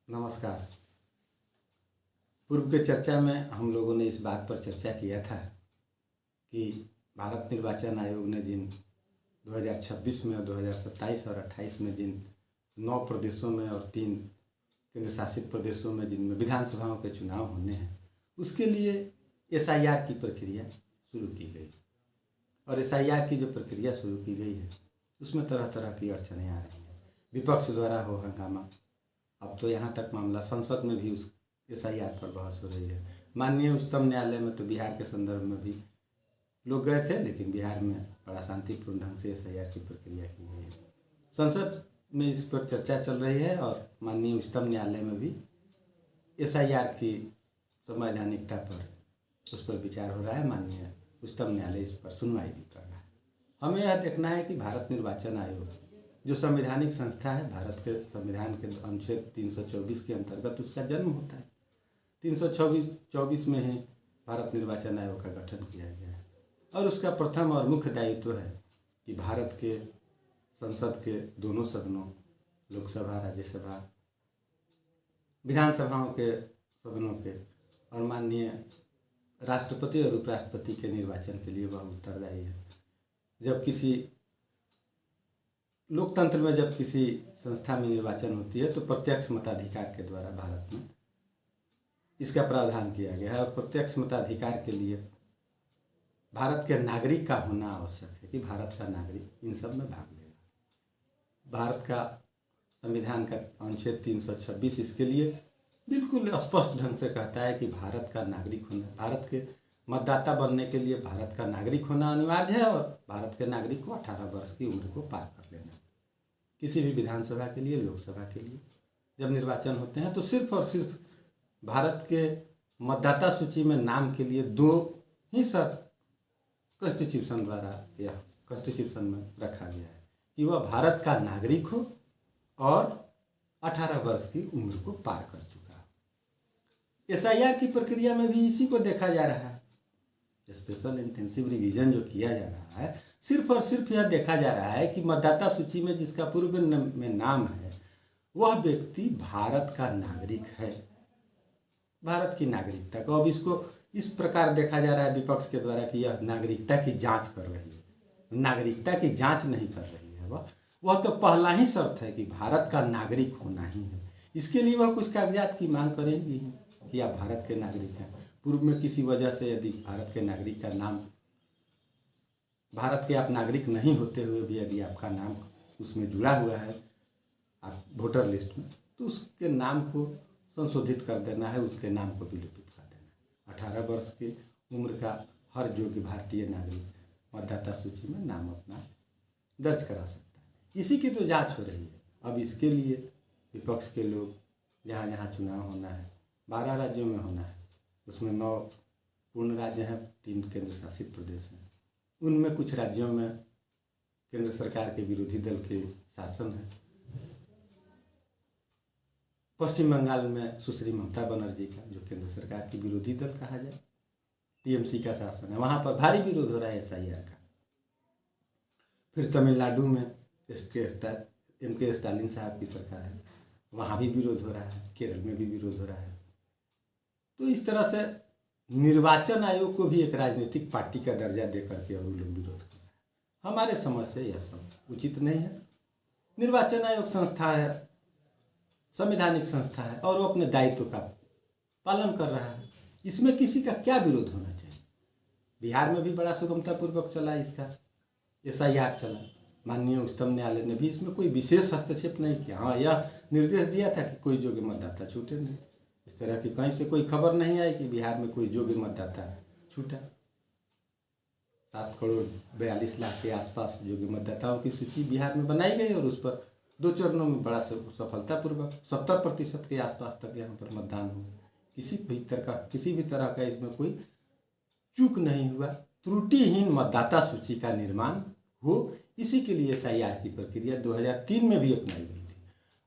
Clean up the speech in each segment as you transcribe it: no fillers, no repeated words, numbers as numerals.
नमस्कार। पूर्व के चर्चा में हम लोगों ने इस बात पर चर्चा किया था कि भारत निर्वाचन आयोग ने जिन 2026 में और 2027 और 28 में जिन 9 प्रदेशों में और 3 केंद्र शासित प्रदेशों में जिनमें विधानसभाओं के चुनाव होने हैं, उसके लिए एसआईआर की प्रक्रिया शुरू की गई। और एसआईआर की जो प्रक्रिया शुरू की गई है उसमें तरह तरह की अड़चनें आ रही हैं। विपक्ष द्वारा हो हंगामा, अब तो यहाँ तक मामला संसद में भी उस एसआईआर पर बहस हो रही है। माननीय उच्चतम न्यायालय में तो बिहार के संदर्भ में भी लोग गए थे, लेकिन बिहार में बड़ा शांतिपूर्ण ढंग से एसआईआर की प्रक्रिया की गई है। संसद में इस पर चर्चा चल रही है और माननीय उच्चतम न्यायालय में भी एसआईआर की संवैधानिकता पर उस पर विचार हो रहा है। माननीय उच्चतम न्यायालय इस पर सुनवाई भी कर रहा है। हमें यह देखना है कि भारत निर्वाचन आयोग जो संवैधानिक संस्था है, भारत के संविधान के अनुच्छेद 324 के अंतर्गत उसका जन्म होता है। 324 में ही भारत निर्वाचन आयोग का गठन किया गया है और उसका प्रथम और मुख्य दायित्व है कि भारत के संसद के दोनों सदनों, लोकसभा, राज्यसभा, विधानसभाओं के सदनों के और माननीय राष्ट्रपति और उपराष्ट्रपति के निर्वाचन के लिए वह उत्तरदायी है। जब किसी लोकतंत्र में जब किसी संस्था में निर्वाचन होती है तो प्रत्यक्ष मताधिकार के द्वारा भारत में इसका प्रावधान किया गया है। और प्रत्यक्ष मताधिकार के लिए भारत के नागरिक का होना आवश्यक है कि भारत का नागरिक इन सब में भाग लेगा। भारत का संविधान का अनुच्छेद 326 इसके लिए बिल्कुल स्पष्ट ढंग से कहता है कि भारत का नागरिक होना, भारत के मतदाता बनने के लिए भारत का नागरिक होना अनिवार्य है और भारत के नागरिक को 18 वर्ष की उम्र को पार कर लेना। किसी भी विधानसभा के लिए, लोकसभा के लिए जब निर्वाचन होते हैं तो सिर्फ और सिर्फ भारत के मतदाता सूची में नाम के लिए 2 ही शर्त कॉन्स्टिट्यूशन द्वारा या कॉन्स्टिट्यूशन में रखा गया है कि वह भारत का नागरिक हो और 18 वर्ष की उम्र को पार कर चुका हो। एसआईआर की प्रक्रिया में भी इसी को देखा जा रहा है। स्पेशल इंटेंसिव रिवीजन जो किया जा रहा है, सिर्फ और सिर्फ यह देखा जा रहा है कि मतदाता सूची में जिसका पूर्व में नाम है वह व्यक्ति भारत का नागरिक है, भारत की नागरिकता को। अब इसको इस प्रकार देखा जा रहा है विपक्ष के द्वारा कि यह नागरिकता की जांच कर रही है। नागरिकता की जांच नहीं कर रही है, वह तो पहला ही शर्त है कि भारत का नागरिक होना ही है। इसके लिए वह कुछ कागजात की मांग करेंगी कि आप भारत के नागरिक हैं। पूर्व में किसी वजह से यदि भारत के नागरिक का नाम, भारत के आप नागरिक नहीं होते हुए भी यदि आपका नाम उसमें जुड़ा हुआ है आप वोटर लिस्ट में, तो उसके नाम को संशोधित कर देना है, उसके नाम को विलोपित कर देना है। 18 वर्ष की उम्र का हर योग्य भारतीय नागरिक मतदाता सूची में नाम अपना दर्ज करा सकता है। इसी की तो जांच हो रही है। अब इसके लिए विपक्ष के लोग जहाँ जहाँ चुनाव होना है, 12 राज्यों में होना है, उसमें 9 पूर्ण राज्य हैं, 3 केंद्र शासित प्रदेश हैं। उनमें कुछ राज्यों में केंद्र सरकार के विरोधी दल के शासन है। पश्चिम बंगाल में सुश्री ममता बनर्जी का, जो केंद्र सरकार की विरोधी दल कहा जाए, टीएमसी का शासन है, वहाँ पर भारी विरोध हो रहा है एसआईआर का। फिर तमिलनाडु में एमके स्टालिन साहब की सरकार है, वहाँ भी विरोध हो रहा है। केरल में भी विरोध हो रहा है। तो इस तरह से निर्वाचन आयोग को भी एक राजनीतिक पार्टी का दर्जा दे करके और लोग विरोध कर रहे हैं। हमारे समझ से यह सब उचित नहीं है। निर्वाचन आयोग संस्था है, संवैधानिक संस्था है और वो अपने दायित्व का पालन कर रहा है। इसमें किसी का क्या विरोध होना चाहिए। बिहार में भी बड़ा सुगमतापूर्वक चला, इसका एसआईआर चला। माननीय उच्चतम न्यायालय ने भी इसमें कोई विशेष हस्तक्षेप नहीं किया। हाँ, यह निर्देश दिया था कि कोई योग्य मतदाता छूटे नहीं। इस तरह की कहीं से कोई खबर नहीं आई कि बिहार में कोई योग्य मतदाता छूटा। 7,42,00,000 के आसपास योग्य मतदाताओं की सूची बिहार में बनाई गई और उस पर 2 चरणों में बड़ा सफलतापूर्वक 70% के आसपास तक यहाँ पर मतदान हुआ। किसी भी तरह का इसमें कोई चूक नहीं हुआ। त्रुटिहीन मतदाता सूची का निर्माण हो, इसी के लिए एसआईआर की प्रक्रिया 2003 में भी अपनाई गई थी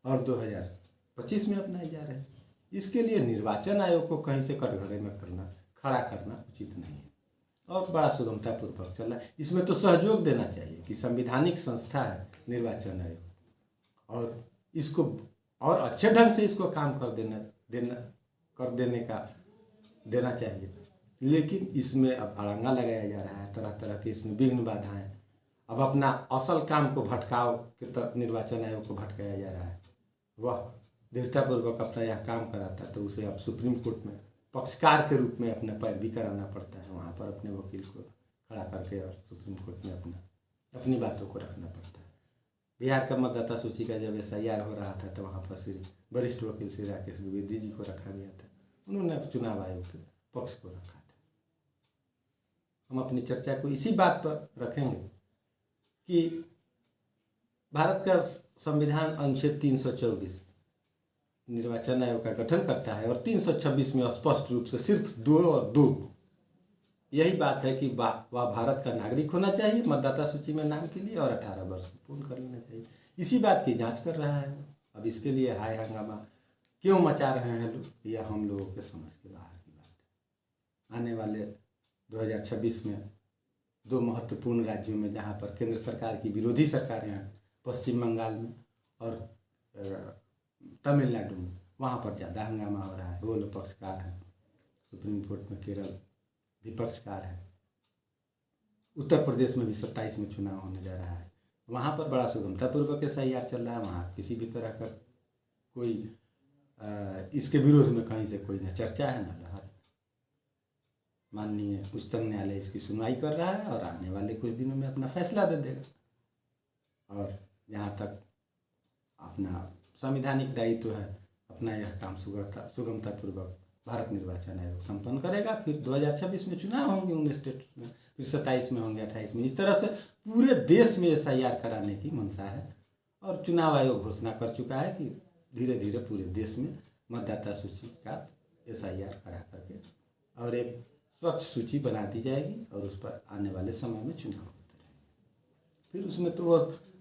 और 2025 में अपनाई जा रही है। इसके लिए निर्वाचन आयोग को कहीं से कटघरे में खड़ा करना उचित नहीं है और बड़ा सुगमतापूर्वक चल रहा है। इसमें तो सहयोग देना चाहिए कि संवैधानिक संस्था है निर्वाचन आयोग और इसको और अच्छे ढंग से इसको काम कर देना चाहिए। लेकिन इसमें अब अड़ंगा लगाया जा रहा है, तरह तरह के इसमें विघ्न बाधाएं। अब अपना असल काम को भटकाव के तरफ निर्वाचन आयोग को भटकाया जा रहा है। वह दृढ़तापूर्वक अपना यह काम कराता तो उसे अब सुप्रीम कोर्ट में पक्षकार के रूप में अपना पैरवी कराना पड़ता है, वहाँ पर अपने वकील को खड़ा करके और सुप्रीम कोर्ट में अपनी बातों को रखना पड़ता है। बिहार का मतदाता सूची का जब SIR हो रहा था तो वहाँ पर श्री वरिष्ठ वकील श्री राकेश द्विवेदी जी को रखा गया था, उन्होंने चुनाव आयोग के पक्ष को रखा था। हम अपनी चर्चा को इसी बात पर रखेंगे कि भारत का संविधान अनुच्छेद 324 निर्वाचन आयोग का गठन करता है और 326 में स्पष्ट रूप से सिर्फ 2 और 2 यही बात है कि वह भारत का नागरिक होना चाहिए मतदाता सूची में नाम के लिए और 18 वर्ष पूर्ण कर लेना चाहिए। इसी बात की जांच कर रहा है। अब इसके लिए हाय हंगामा क्यों मचा रहे हैं लोग, यह हम लोगों के समझ के बाहर की बात है। आने वाले 2026 में 2 महत्वपूर्ण राज्यों में जहाँ पर केंद्र सरकार की विरोधी सरकारें हैं, पश्चिम बंगाल में और तमिलनाडु में, वहाँ पर ज़्यादा हंगामा हो रहा है। वो लोग पक्षकार हैं। सुप्रीम कोर्ट में केरल विपक्षकार है। उत्तर प्रदेश में भी 27 में चुनाव होने जा रहा है, वहाँ पर बड़ा सुगमतापूर्वक SIR चल रहा है। वहाँ किसी भी तरह का कोई इसके विरोध में कहीं से कोई न चर्चा है न लहर। माननीय उच्चतम न्यायालय इसकी सुनवाई कर रहा है और आने वाले कुछ दिनों में अपना फैसला दे देगा। और जहाँ तक अपना संवैधानिक दायित्व है, अपना यह काम सुगमतापूर्वक भारत निर्वाचन आयोग संपन्न करेगा। फिर 2026 में चुनाव होंगे 19 स्टेट में, फिर 27 में होंगे, 28 में। इस तरह से पूरे देश में SIR कराने की मंशा है और चुनाव आयोग घोषणा कर चुका है कि धीरे धीरे पूरे देश में मतदाता सूची का SIR करा करके और एक स्वच्छ सूची बना दी जाएगी और उस पर आने वाले समय में चुनाव होते रहेंगे। फिर उसमें तो वो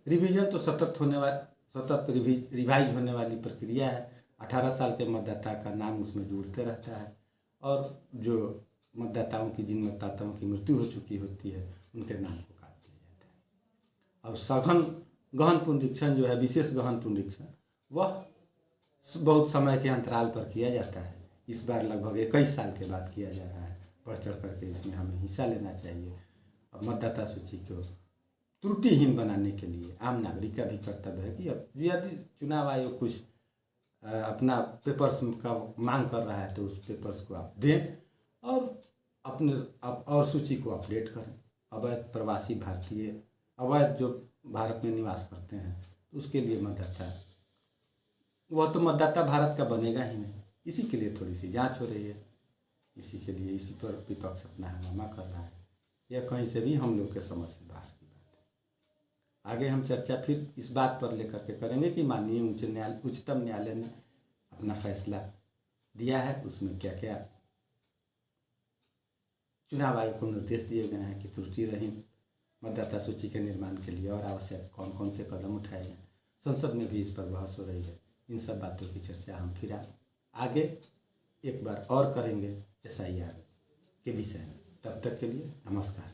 रिवीजन तो सतत रिवाइज होने वाली प्रक्रिया है। 18 साल के मतदाता का नाम उसमें जुड़ते रहता है और जो जिन मतदाताओं की मृत्यु हो चुकी होती है उनके नाम को काट दिया जाता है। अब सघन गहन पुनरीक्षण जो है, विशेष गहन पुनरीक्षण, वह बहुत समय के अंतराल पर किया जाता है। इस बार लगभग 21 साल के बाद किया जा रहा है। बढ़ चढ़ करके इसमें हमें हिस्सा लेना चाहिए। अब मतदाता सूची को त्रुटिहीन बनाने के लिए आम नागरिक का भी कर्तव्य है कि अब यदि चुनाव आयोग कुछ अपना पेपर्स का मांग कर रहा है तो उस पेपर्स को आप दें और सूची को अपडेट करें। अवैध प्रवासी भारतीय अवैध जो भारत में निवास करते हैं उसके लिए वह तो मतदाता भारत का बनेगा ही नहीं। इसी के लिए थोड़ी सी जांच हो रही है। इसी के लिए इसी पर विपक्ष अपना हंगामा कर रहा है। यह कहीं से भी हम लोग के समझ से बाहर की बात है। आगे हम चर्चा फिर इस बात पर लेकर के करेंगे कि माननीय उच्चतम न्यायालय ने अपना फैसला दिया है, उसमें क्या क्या चुनाव आयोग को निर्देश दिए गए हैं कि त्रुटि रहित मतदाता सूची के निर्माण के लिए और आवश्यक कौन कौन से कदम उठाए जाएं। संसद में भी इस पर बहस हो रही है। इन सब बातों की चर्चा हम फिर आगे एक बार और करेंगे SIR के विषय में। तब तक के लिए नमस्कार।